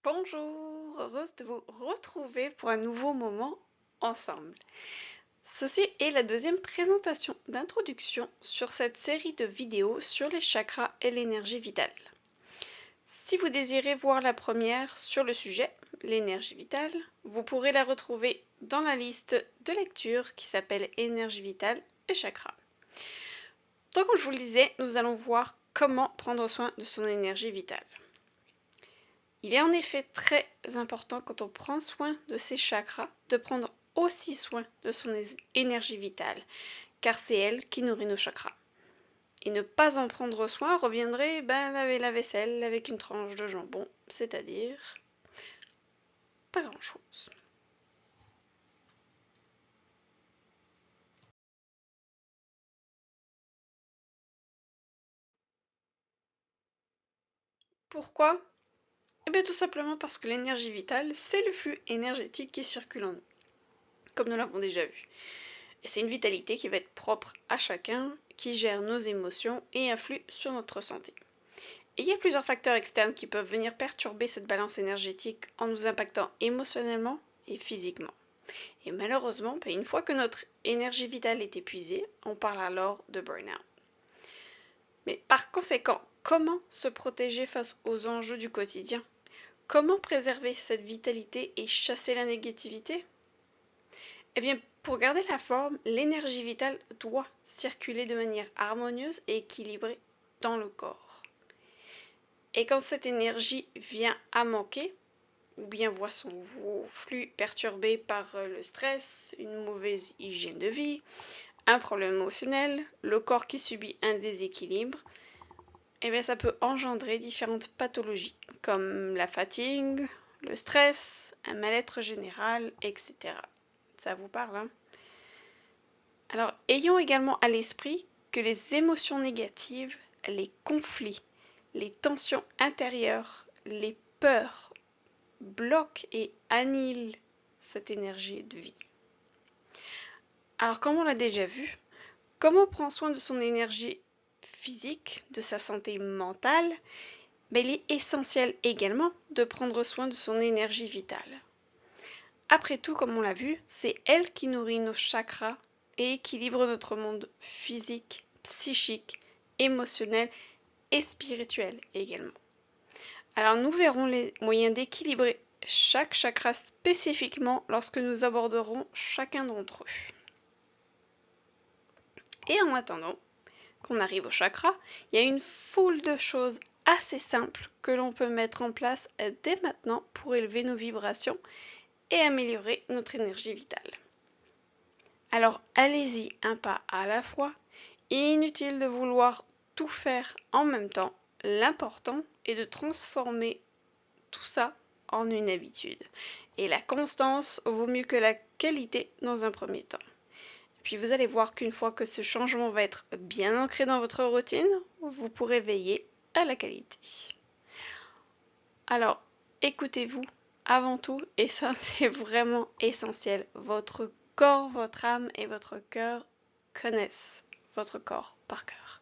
Bonjour, heureuse de vous retrouver pour un nouveau moment ensemble. Ceci est la deuxième présentation d'introduction sur cette série de vidéos sur les chakras et l'énergie vitale. Si vous désirez voir la première sur le sujet, l'énergie vitale, vous pourrez la retrouver dans la liste de lecture qui s'appelle Énergie vitale et chakras. Donc comme je vous le disais, nous allons voir comment prendre soin de son énergie vitale. Il est en effet très important quand on prend soin de ses chakras de prendre aussi soin de son énergie vitale, car c'est elle qui nourrit nos chakras. Et ne pas en prendre soin reviendrait laver la vaisselle avec une tranche de jambon, c'est-à-dire pas grand-chose. Pourquoi? Eh bien tout simplement parce que l'énergie vitale, c'est le flux énergétique qui circule en nous, comme nous l'avons déjà vu. Et c'est une vitalité qui va être propre à chacun, qui gère nos émotions et influe sur notre santé. Et il y a plusieurs facteurs externes qui peuvent venir perturber cette balance énergétique en nous impactant émotionnellement et physiquement. Et malheureusement, une fois que notre énergie vitale est épuisée, on parle alors de burn-out. Mais par conséquent, comment se protéger face aux enjeux du quotidien? Comment préserver cette vitalité et chasser la négativité? Eh bien, pour garder la forme, l'énergie vitale doit circuler de manière harmonieuse et équilibrée dans le corps. Et quand cette énergie vient à manquer, ou bien voit son flux perturbé par le stress, une mauvaise hygiène de vie, un problème émotionnel, le corps qui subit un déséquilibre, eh bien ça peut engendrer différentes pathologies comme la fatigue, le stress, un mal-être général, etc. Ça vous parle, hein? Alors, ayons également à l'esprit que les émotions négatives, les conflits, les tensions intérieures, les peurs bloquent et annihilent cette énergie de vie. Alors, comme on l'a déjà vu, comment on prend soin de son énergie physique, de sa santé mentale, il est essentiel également de prendre soin de son énergie vitale. Après tout, comme on l'a vu, c'est elle qui nourrit nos chakras et équilibre notre monde physique, psychique, émotionnel et spirituel également. Alors nous verrons les moyens d'équilibrer chaque chakra spécifiquement lorsque nous aborderons chacun d'entre eux. Et en attendant qu'on arrive au chakra, il y a une foule de choses assez simples que l'on peut mettre en place dès maintenant pour élever nos vibrations et améliorer notre énergie vitale. Alors allez-y un pas à la fois, inutile de vouloir tout faire en même temps, l'important est de transformer tout ça en une habitude. Et la constance vaut mieux que la qualité dans un premier temps. Puis vous allez voir qu'une fois que ce changement va être bien ancré dans votre routine, vous pourrez veiller à la qualité. Alors, écoutez-vous avant tout, et ça c'est vraiment essentiel. Votre corps, votre âme et votre cœur connaissent votre corps par cœur.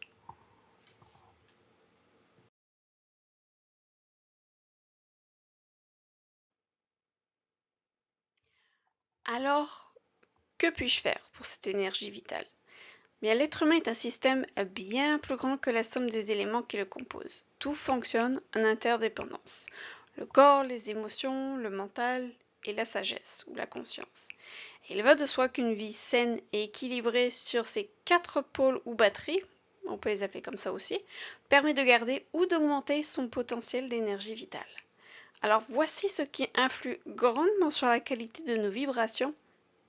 Alors, que puis-je faire pour cette énergie vitale? Bien, l'être humain est un système bien plus grand que la somme des éléments qui le composent. Tout fonctionne en interdépendance. Le corps, les émotions, le mental et la sagesse ou la conscience. Il va de soi qu'une vie saine et équilibrée sur ces 4 pôles ou batteries, on peut les appeler comme ça aussi, permet de garder ou d'augmenter son potentiel d'énergie vitale. Alors voici ce qui influe grandement sur la qualité de nos vibrations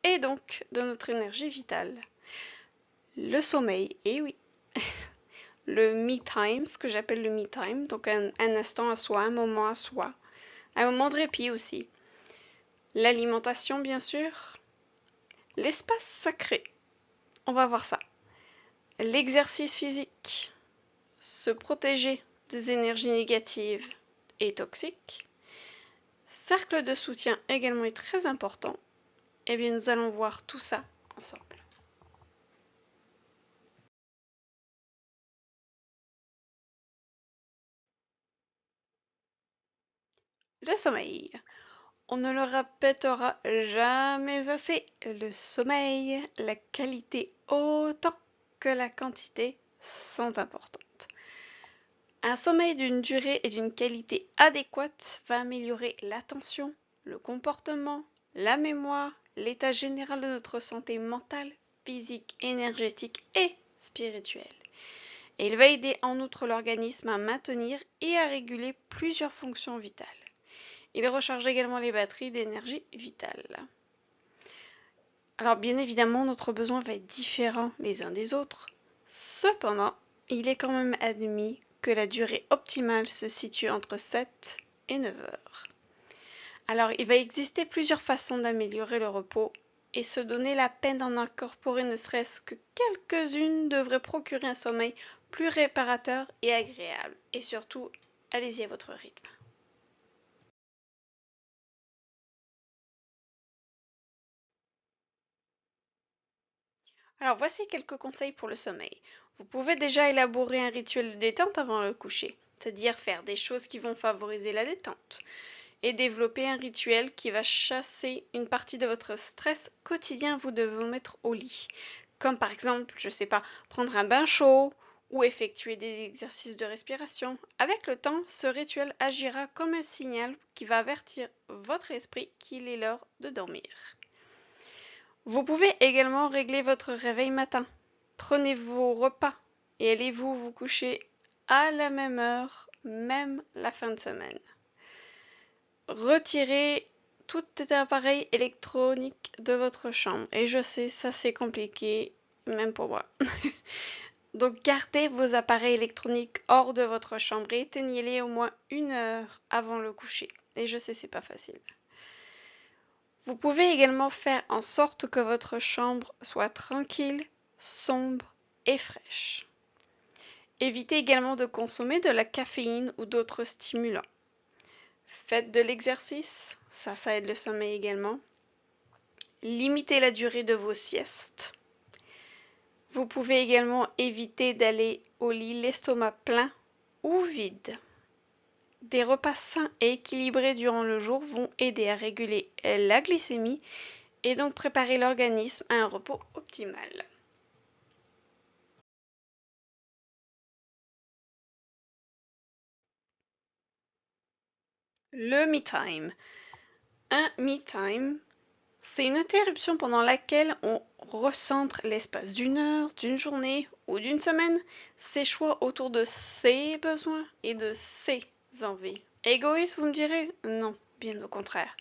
et donc de notre énergie vitale. Le sommeil, et oui, le me time, ce que j'appelle le me time, donc un instant à soi, un moment à soi, un moment de répit aussi. L'alimentation, bien sûr. L'espace sacré, on va voir ça. L'exercice physique, se protéger des énergies négatives et toxiques. Cercle de soutien également est très important. Eh bien, nous allons voir tout ça ensemble. Le sommeil. On ne le répétera jamais assez. Le sommeil, la qualité autant que la quantité sont importantes. Un sommeil d'une durée et d'une qualité adéquate va améliorer l'attention, le comportement, la mémoire, l'état général de notre santé mentale, physique, énergétique et spirituelle. Et il va aider en outre l'organisme à maintenir et à réguler plusieurs fonctions vitales. Il recharge également les batteries d'énergie vitale. Alors bien évidemment, notre besoin va être différent les uns des autres. Cependant, il est quand même admis que la durée optimale se situe entre 7 et 9 heures. Alors il va exister plusieurs façons d'améliorer le repos et se donner la peine d'en incorporer ne serait-ce que quelques-unes devraient procurer un sommeil plus réparateur et agréable. Et surtout, allez-y à votre rythme. Alors voici quelques conseils pour le sommeil. Vous pouvez déjà élaborer un rituel de détente avant le coucher, c'est-à-dire faire des choses qui vont favoriser la détente, et développer un rituel qui va chasser une partie de votre stress quotidien vous devez vous mettre au lit. Comme par exemple, je sais pas, prendre un bain chaud ou effectuer des exercices de respiration. Avec le temps, ce rituel agira comme un signal qui va avertir votre esprit qu'il est l'heure de dormir. Vous pouvez également régler votre réveil matin. Prenez vos repas et allez-vous vous coucher à la même heure, même la fin de semaine. Retirez tout appareil électronique de votre chambre. Et je sais, ça c'est compliqué, même pour moi. Donc gardez vos appareils électroniques hors de votre chambre et éteignez-les au moins 1 heure avant le coucher. Et je sais, c'est pas facile. Vous pouvez également faire en sorte que votre chambre soit tranquille, sombre et fraîche. Évitez également de consommer de la caféine ou d'autres stimulants. Faites de l'exercice, ça aide le sommeil également. Limitez la durée de vos siestes. Vous pouvez également éviter d'aller au lit l'estomac plein ou vide. Des repas sains et équilibrés durant le jour vont aider à réguler la glycémie et donc préparer l'organisme à un repos optimal. Le me time. Un me time, c'est une interruption pendant laquelle on recentre l'espace d'une heure, d'une journée ou d'une semaine, ses choix autour de ses besoins et de ses envies. Égoïste, vous me direz? Non, bien au contraire.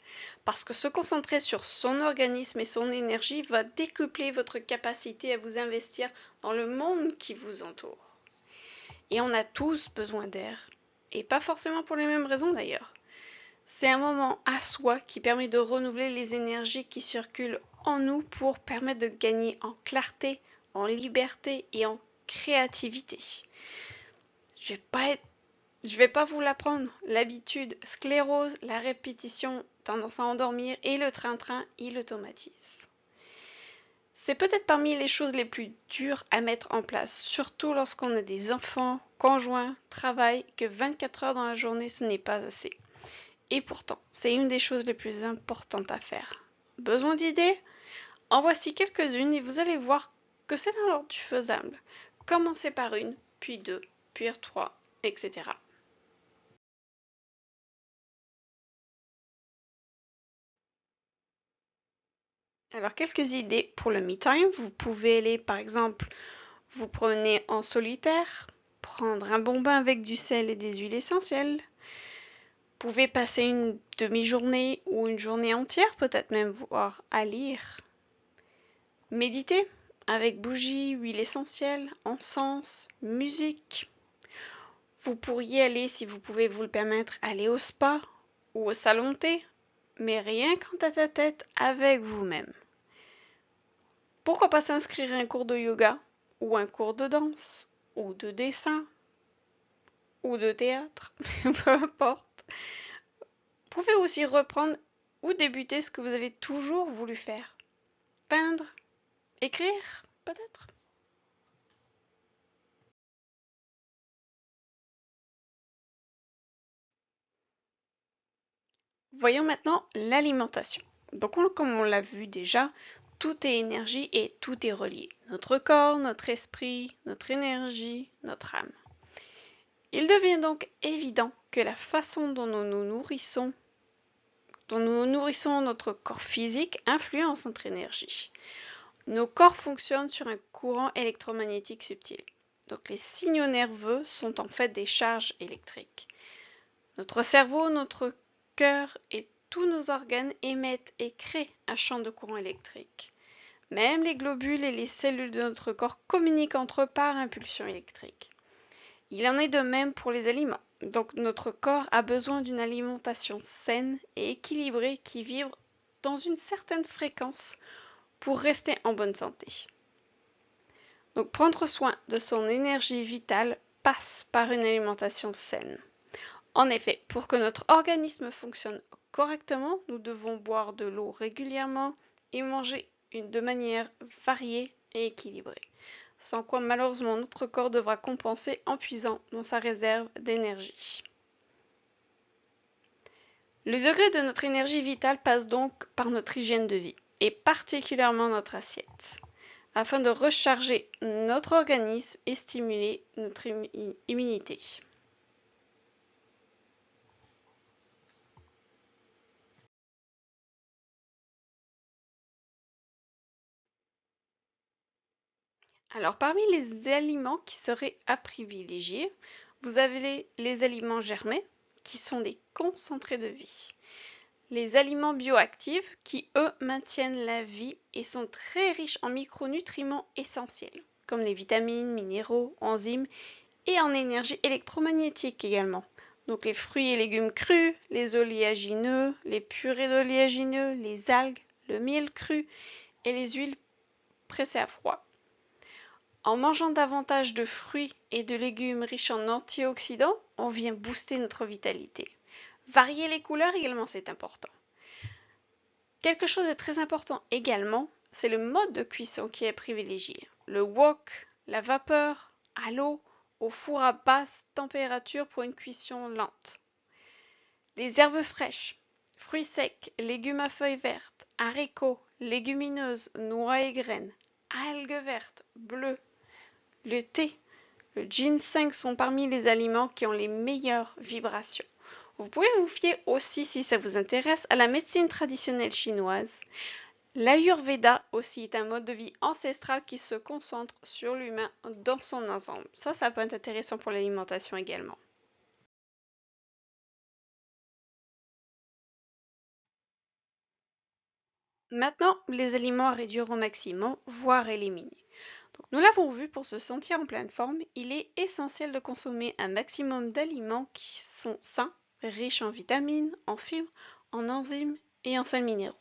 Parce que se concentrer sur son organisme et son énergie va décupler votre capacité à vous investir dans le monde qui vous entoure. Et on a tous besoin d'air. Et pas forcément pour les mêmes raisons d'ailleurs. C'est un moment à soi qui permet de renouveler les énergies qui circulent en nous pour permettre de gagner en clarté, en liberté et en créativité. Je vais pas vous l'apprendre. L'habitude sclérose, la répétition, tendance à endormir et le train-train, il automatise. C'est peut-être parmi les choses les plus dures à mettre en place, surtout lorsqu'on a des enfants, conjoints, travail, que 24 heures dans la journée ce n'est pas assez. Et pourtant, c'est une des choses les plus importantes à faire. Besoin d'idées? En voici quelques-unes et vous allez voir que c'est dans l'ordre du faisable. Commencez par une, puis deux, puis trois, etc. Alors, quelques idées pour le me time. Vous pouvez aller, par exemple, vous promener en solitaire, prendre un bon bain avec du sel et des huiles essentielles. Vous pouvez passer une demi-journée ou une journée entière, peut-être même voir à lire. Méditer avec bougies, huile essentielle, encens, musique. Vous pourriez aller, si vous pouvez vous le permettre, aller au spa ou au salon de thé, mais rien qu'en tête-à-tête avec vous-même. Pourquoi pas s'inscrire à un cours de yoga, ou un cours de danse, ou de dessin, ou de théâtre, peu importe. Vous pouvez aussi reprendre ou débuter ce que vous avez toujours voulu faire. Peindre, écrire, peut-être. Voyons maintenant l'alimentation. Donc comme on l'a vu déjà, tout est énergie et tout est relié. Notre corps, notre esprit, notre énergie, notre âme. Il devient donc évident que la façon dont nous nourrissons notre corps physique influence notre énergie. Nos corps fonctionnent sur un courant électromagnétique subtil. Donc les signaux nerveux sont en fait des charges électriques. Notre cerveau, notre cœur et tous nos organes émettent et créent un champ de courant électrique. Même les globules et les cellules de notre corps communiquent entre eux par impulsion électrique. Il en est de même pour les aliments. Donc notre corps a besoin d'une alimentation saine et équilibrée qui vibre dans une certaine fréquence pour rester en bonne santé. Donc prendre soin de son énergie vitale passe par une alimentation saine. En effet, pour que notre organisme fonctionne correctement, nous devons boire de l'eau régulièrement et manger de manière variée et équilibrée, sans quoi malheureusement notre corps devra compenser en puisant dans sa réserve d'énergie. Le degré de notre énergie vitale passe donc par notre hygiène de vie, et particulièrement notre assiette, afin de recharger notre organisme et stimuler notre immunité. Alors, parmi les aliments qui seraient à privilégier, vous avez les aliments germés, qui sont des concentrés de vie. Les aliments bioactifs, qui eux maintiennent la vie et sont très riches en micronutriments essentiels, comme les vitamines, minéraux, enzymes et en énergie électromagnétique également. Donc les fruits et légumes crus, les oléagineux, les purées d'oléagineux, les algues, le miel cru et les huiles pressées à froid. En mangeant davantage de fruits et de légumes riches en antioxydants, on vient booster notre vitalité. Varier les couleurs également, c'est important. Quelque chose de très important également, c'est le mode de cuisson qui est privilégié. Le wok, la vapeur, à l'eau, au four à basse température pour une cuisson lente. Les herbes fraîches, fruits secs, légumes à feuilles vertes, haricots, légumineuses, noix et graines, algues vertes, bleues, le thé, le ginseng sont parmi les aliments qui ont les meilleures vibrations. Vous pouvez vous fier aussi, si ça vous intéresse, à la médecine traditionnelle chinoise. L'Ayurveda aussi est un mode de vie ancestral qui se concentre sur l'humain dans son ensemble. Ça peut être intéressant pour l'alimentation également. Maintenant, les aliments à réduire au maximum, voire éliminer. Donc, nous l'avons vu, pour se sentir en pleine forme, il est essentiel de consommer un maximum d'aliments qui sont sains, riches en vitamines, en fibres, en enzymes et en sels minéraux.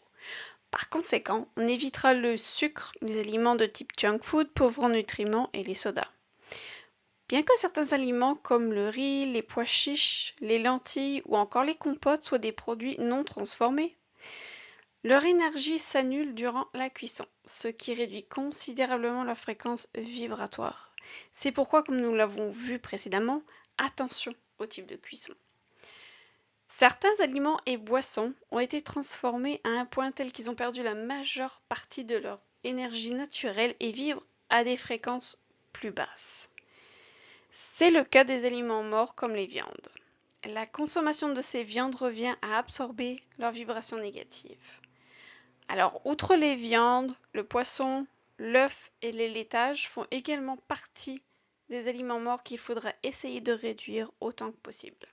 Par conséquent, on évitera le sucre, les aliments de type junk food, pauvres en nutriments et les sodas. Bien que certains aliments comme le riz, les pois chiches, les lentilles ou encore les compotes soient des produits non transformés, leur énergie s'annule durant la cuisson, ce qui réduit considérablement leur fréquence vibratoire. C'est pourquoi, comme nous l'avons vu précédemment, attention au type de cuisson. Certains aliments et boissons ont été transformés à un point tel qu'ils ont perdu la majeure partie de leur énergie naturelle et vibrent à des fréquences plus basses. C'est le cas des aliments morts comme les viandes. La consommation de ces viandes revient à absorber leurs vibrations négatives. Alors, outre les viandes, le poisson, l'œuf et les laitages font également partie des aliments morts qu'il faudra essayer de réduire autant que possible.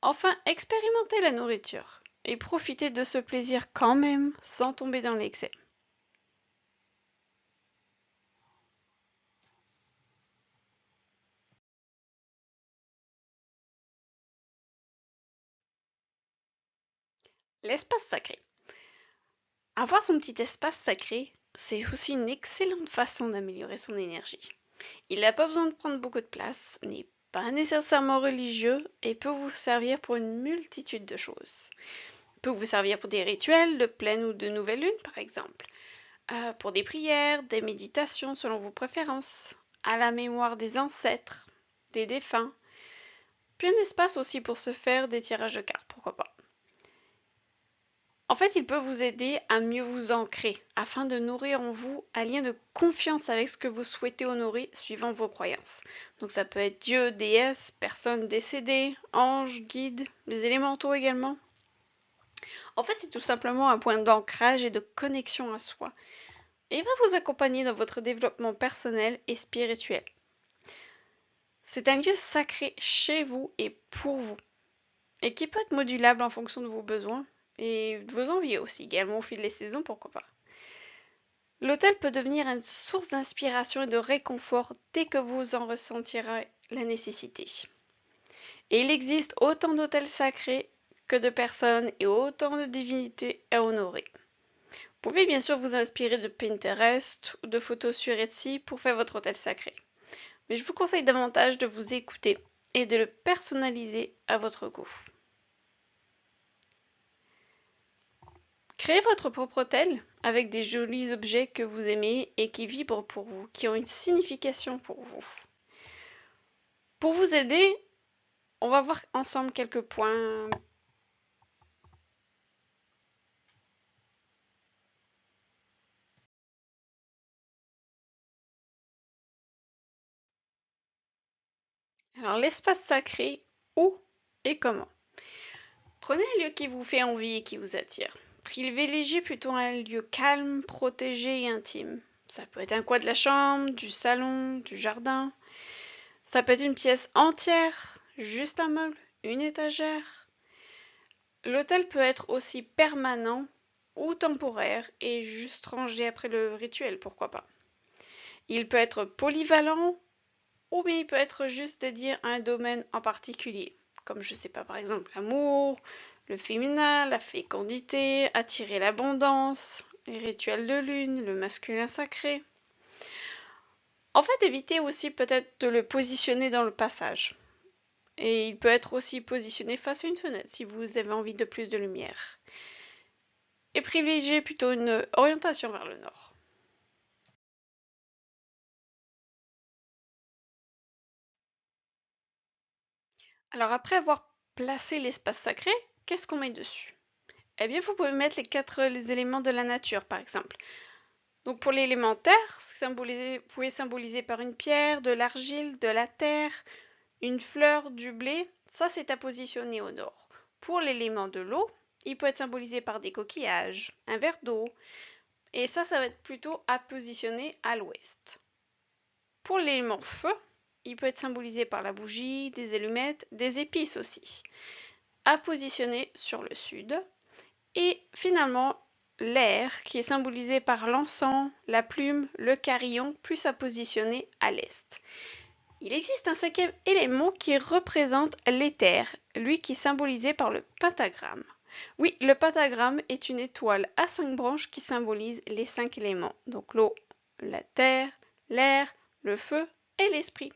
Enfin, expérimentez la nourriture et profitez de ce plaisir quand même sans tomber dans l'excès. L'espace sacré. Avoir son petit espace sacré, c'est aussi une excellente façon d'améliorer son énergie. Il n'a pas besoin de prendre beaucoup de place, n'est pas nécessairement religieux et peut vous servir pour une multitude de choses. Il peut vous servir pour des rituels de pleine ou de nouvelle lune, par exemple, pour des prières, des méditations selon vos préférences, à la mémoire des ancêtres, des défunts, puis un espace aussi pour se faire des tirages de cartes, pourquoi pas. En fait, il peut vous aider à mieux vous ancrer, afin de nourrir en vous un lien de confiance avec ce que vous souhaitez honorer suivant vos croyances. Donc ça peut être Dieu, déesse, personne décédée, ange, guide, les élémentaux également. En fait, c'est tout simplement un point d'ancrage et de connexion à soi. Et il va vous accompagner dans votre développement personnel et spirituel. C'est un lieu sacré chez vous et pour vous, et qui peut être modulable en fonction de vos besoins et de vos envies aussi, également au fil des saisons, pourquoi pas. L'hôtel peut devenir une source d'inspiration et de réconfort dès que vous en ressentirez la nécessité. Et il existe autant d'hôtels sacrés que de personnes et autant de divinités à honorer. Vous pouvez bien sûr vous inspirer de Pinterest ou de photos sur Etsy pour faire votre hôtel sacré. Mais je vous conseille davantage de vous écouter et de le personnaliser à votre goût. Créez votre propre hôtel avec des jolis objets que vous aimez et qui vibrent pour vous, qui ont une signification pour vous. Pour vous aider, on va voir ensemble quelques points. Alors, l'espace sacré, où et comment? Prenez un lieu qui vous fait envie et qui vous attire. Privilégiez plutôt un lieu calme, protégé et intime. Ça peut être un coin de la chambre, du salon, du jardin. Ça peut être une pièce entière, juste un meuble, une étagère. L'hôtel peut être aussi permanent ou temporaire et juste rangé après le rituel, pourquoi pas. Il peut être polyvalent ou bien il peut être juste dédié à un domaine en particulier, comme je sais pas, par exemple l'amour, le féminin, la fécondité, attirer l'abondance, les rituels de lune, le masculin sacré. En fait, évitez aussi peut-être de le positionner dans le passage. Et il peut être aussi positionné face à une fenêtre si vous avez envie de plus de lumière. Et privilégiez plutôt une orientation vers le nord. Alors après avoir placé l'espace sacré, qu'est-ce qu'on met dessus? Eh bien, vous pouvez mettre les éléments de la nature, par exemple. Donc pour l'élément terre, vous pouvez symboliser par une pierre, de l'argile, de la terre, une fleur, du blé. Ça, c'est à positionner au nord. Pour l'élément de l'eau, il peut être symbolisé par des coquillages, un verre d'eau. Et ça va être plutôt à positionner à l'ouest. Pour l'élément feu, il peut être symbolisé par la bougie, des allumettes, des épices aussi, à positionner sur le sud. Et finalement, l'air, qui est symbolisé par l'encens, la plume, le carillon, plus à positionner à l'est. Il existe un cinquième élément qui représente l'éther, lui qui est symbolisé par le pentagramme. Oui, le pentagramme est une étoile à 5 branches qui symbolise les 5 éléments, donc l'eau, la terre, l'air, le feu et l'esprit.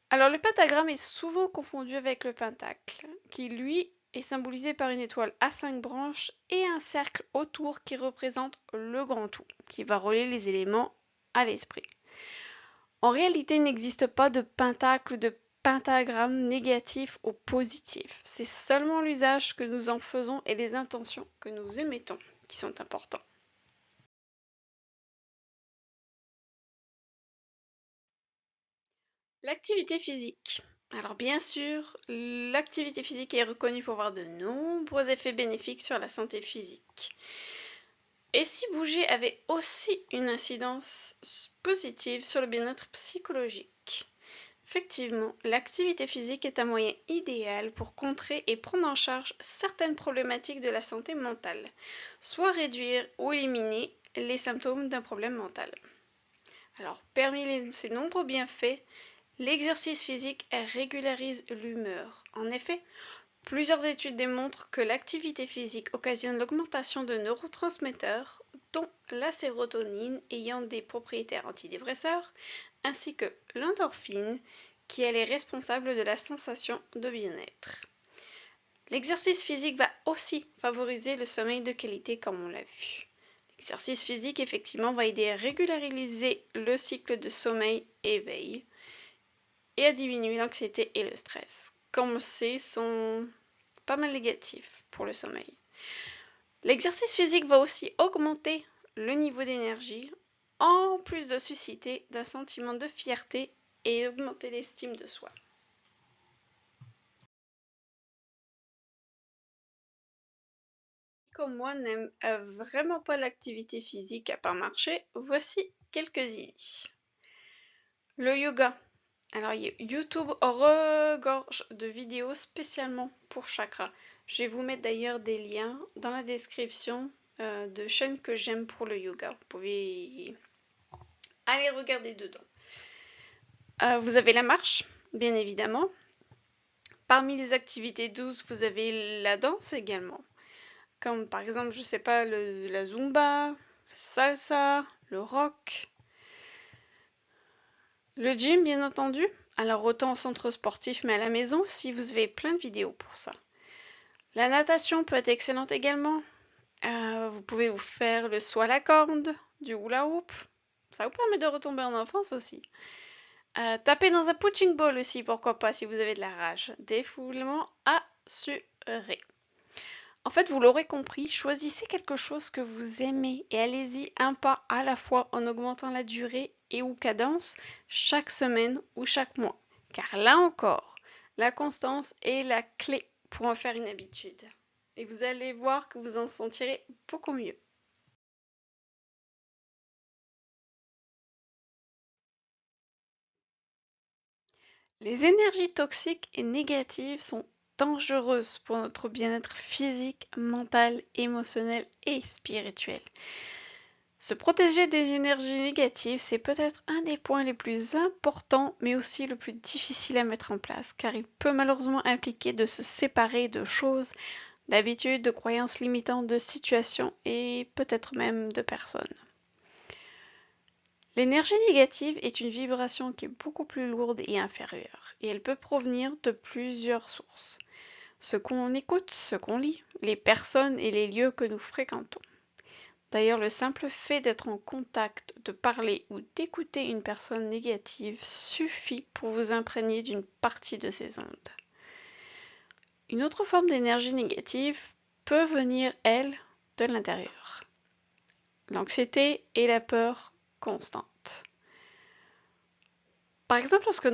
Alors le pentagramme est souvent confondu avec le pentacle, qui lui est symbolisé par une étoile à 5 branches et un cercle autour qui représente le grand tout, qui va relier les éléments à l'esprit. En réalité, il n'existe pas de pentacle ou de pentagramme négatif ou positif. C'est seulement l'usage que nous en faisons et les intentions que nous émettons qui sont importants. L'activité physique. Alors bien sûr, l'activité physique est reconnue pour avoir de nombreux effets bénéfiques sur la santé physique. Et si bouger avait aussi une incidence positive sur le bien-être psychologique? Effectivement, l'activité physique est un moyen idéal pour contrer et prendre en charge certaines problématiques de la santé mentale, soit réduire ou éliminer les symptômes d'un problème mental. Alors, parmi ces nombreux bienfaits, l'exercice physique régularise l'humeur. En effet, plusieurs études démontrent que l'activité physique occasionne l'augmentation de neurotransmetteurs, dont la sérotonine ayant des propriétés antidépresseurs, ainsi que l'endorphine, qui elle est responsable de la sensation de bien-être. L'exercice physique va aussi favoriser le sommeil de qualité, comme on l'a vu. L'exercice physique, effectivement, va aider à régulariser le cycle de sommeil-éveil et à diminuer l'anxiété et le stress. Comme on sait, sont pas mal négatifs pour le sommeil. L'exercice physique va aussi augmenter le niveau d'énergie, en plus de susciter un sentiment de fierté et augmenter l'estime de soi. Comme moi n'aime vraiment pas l'activité physique à part marcher, voici quelques idées. Le yoga. Alors YouTube regorge de vidéos spécialement pour chakra. Je vais vous mettre d'ailleurs des liens dans la description de chaînes que j'aime pour le yoga. Vous pouvez aller regarder dedans. Vous avez la marche, bien évidemment. Parmi les activités douces, vous avez la danse également. Comme par exemple, je sais pas, la zumba, le salsa, le rock. Le gym, bien entendu. Alors autant au centre sportif, mais à la maison aussi, vous avez plein de vidéos pour ça. La natation peut être excellente également. Vous pouvez vous faire le saut à la corde, du hula hoop. Ça vous permet de retomber en enfance aussi. Taper dans un punching ball aussi, pourquoi pas, si vous avez de la rage. Défoulement assuré. En fait, vous l'aurez compris, choisissez quelque chose que vous aimez et allez-y un pas à la fois en augmentant la durée et ou cadence chaque semaine ou chaque mois. Car là encore, la constance est la clé pour en faire une habitude. Et vous allez voir que vous en sentirez beaucoup mieux. Les énergies toxiques et négatives sont dangereuses pour notre bien-être physique, mental, émotionnel et spirituel. Se protéger des énergies négatives, c'est peut-être un des points les plus importants, mais aussi le plus difficile à mettre en place, car il peut malheureusement impliquer de se séparer de choses, d'habitudes, de croyances limitantes, de situations et peut-être même de personnes. L'énergie négative est une vibration qui est beaucoup plus lourde et inférieure, et elle peut provenir de plusieurs sources. Ce qu'on écoute, ce qu'on lit, les personnes et les lieux que nous fréquentons. D'ailleurs, le simple fait d'être en contact, de parler ou d'écouter une personne négative suffit pour vous imprégner d'une partie de ces ondes. Une autre forme d'énergie négative peut venir, elle, de l'intérieur. L'anxiété et la peur constante. Par exemple, lorsque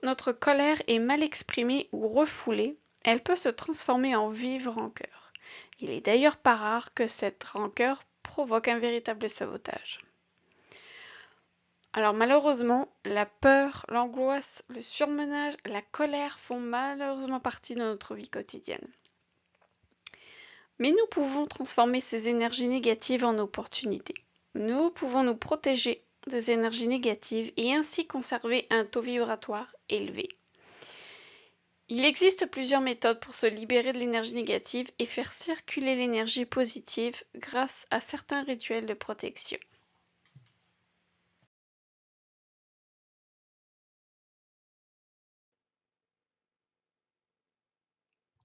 notre colère est mal exprimée ou refoulée, elle peut se transformer en vive rancœur. Il est d'ailleurs pas rare que cette rancœur provoque un véritable sabotage. Alors malheureusement, la peur, l'angoisse, le surmenage, la colère font malheureusement partie de notre vie quotidienne. Mais nous pouvons transformer ces énergies négatives en opportunités. Nous pouvons nous protéger des énergies négatives et ainsi conserver un taux vibratoire élevé. Il existe plusieurs méthodes pour se libérer de l'énergie négative et faire circuler l'énergie positive grâce à certains rituels de protection.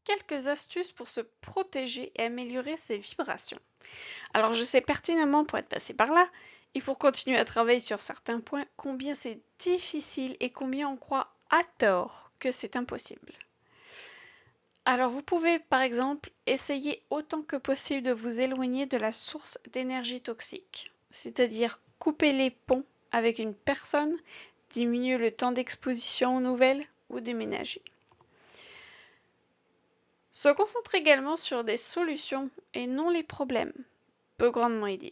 Quelques astuces pour se protéger et améliorer ses vibrations. Alors je sais pertinemment pour être passé par là, et pour continuer à travailler sur certains points, combien c'est difficile et combien on croit à tort que c'est impossible. Alors vous pouvez par exemple essayer autant que possible de vous éloigner de la source d'énergie toxique, c'est-à-dire couper les ponts avec une personne, diminuer le temps d'exposition aux nouvelles ou déménager. Se concentrer également sur des solutions et non les problèmes peut grandement aider.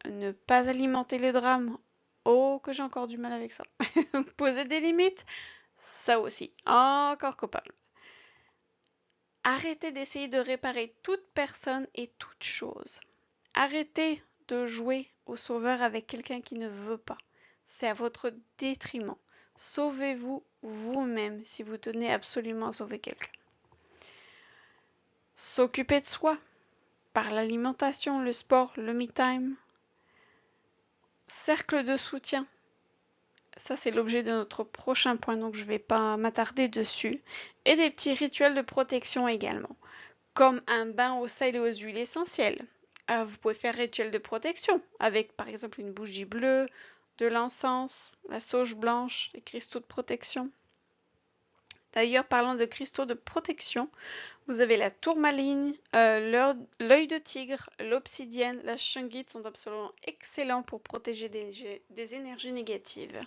Ne pas alimenter le drame. Oh, que j'ai encore du mal avec ça. Poser des limites, ça aussi, encore coupable. Arrêtez d'essayer de réparer toute personne et toute chose. Arrêtez de jouer au sauveur avec quelqu'un qui ne veut pas. C'est à votre détriment. Sauvez-vous vous-même si vous tenez absolument à sauver quelqu'un. S'occuper de soi par l'alimentation, le sport, le me-time. Cercle de soutien. Ça, c'est l'objet de notre prochain point, donc je ne vais pas m'attarder dessus. Et des petits rituels de protection également, comme un bain au sel et aux huiles essentielles. Vous pouvez faire rituel de protection avec par exemple une bougie bleue, de l'encens, la sauge blanche, les cristaux de protection. D'ailleurs, parlant de cristaux de protection, vous avez la tourmaline, l'œil de tigre, l'obsidienne, la shungite sont absolument excellents pour protéger des énergies négatives.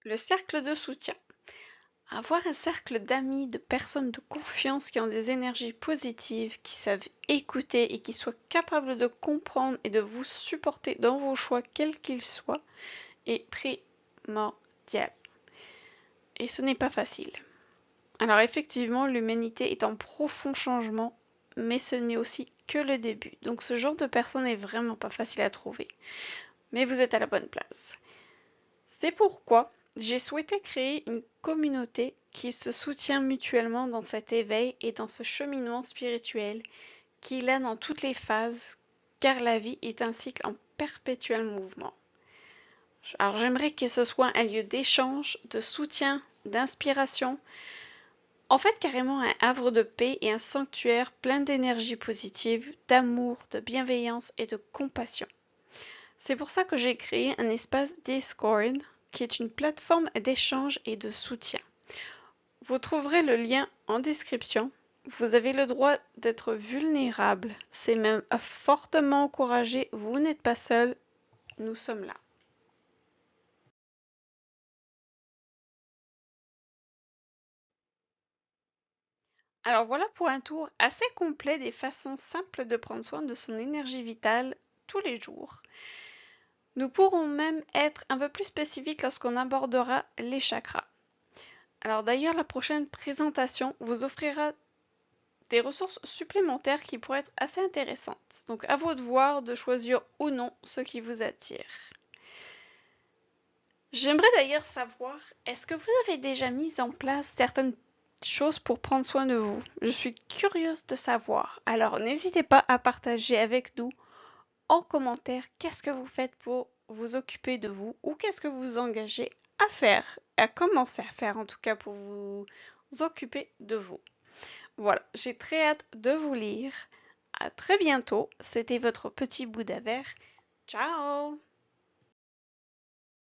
Le cercle de soutien. Avoir un cercle d'amis, de personnes de confiance qui ont des énergies positives, qui savent écouter et qui soient capables de comprendre et de vous supporter dans vos choix, quels qu'ils soient, est primordial. Et ce n'est pas facile. Alors effectivement, l'humanité est en profond changement, mais ce n'est aussi que le début. Donc ce genre de personne n'est vraiment pas facile à trouver. Mais vous êtes à la bonne place. C'est pourquoi j'ai souhaité créer une communauté qui se soutient mutuellement dans cet éveil et dans ce cheminement spirituel qu'il a dans toutes les phases, car la vie est un cycle en perpétuel mouvement. Alors j'aimerais que ce soit un lieu d'échange, de soutien, d'inspiration, en fait carrément un havre de paix et un sanctuaire plein d'énergie positive, d'amour, de bienveillance et de compassion. C'est pour ça que j'ai créé un espace Discord, qui est une plateforme d'échange et de soutien. Vous trouverez le lien en description. Vous avez le droit d'être vulnérable. C'est même fortement encouragé. Vous n'êtes pas seul. Nous sommes là. Alors voilà pour un tour assez complet des façons simples de prendre soin de son énergie vitale tous les jours. Nous pourrons même être un peu plus spécifiques lorsqu'on abordera les chakras. Alors d'ailleurs, la prochaine présentation vous offrira des ressources supplémentaires qui pourraient être assez intéressantes. Donc à vous de voir, de choisir ou non ce qui vous attire. J'aimerais d'ailleurs savoir, est-ce que vous avez déjà mis en place certaines choses pour prendre soin de vous? Je suis curieuse de savoir. Alors n'hésitez pas à partager avec nous en commentaire qu'est-ce que vous faites pour vous occuper de vous ou qu'est-ce que vous vous engagez à faire, à commencer à faire en tout cas pour vous occuper de vous. Voilà, j'ai très hâte de vous lire. À très bientôt, c'était votre petit Bouddha vert. Ciao!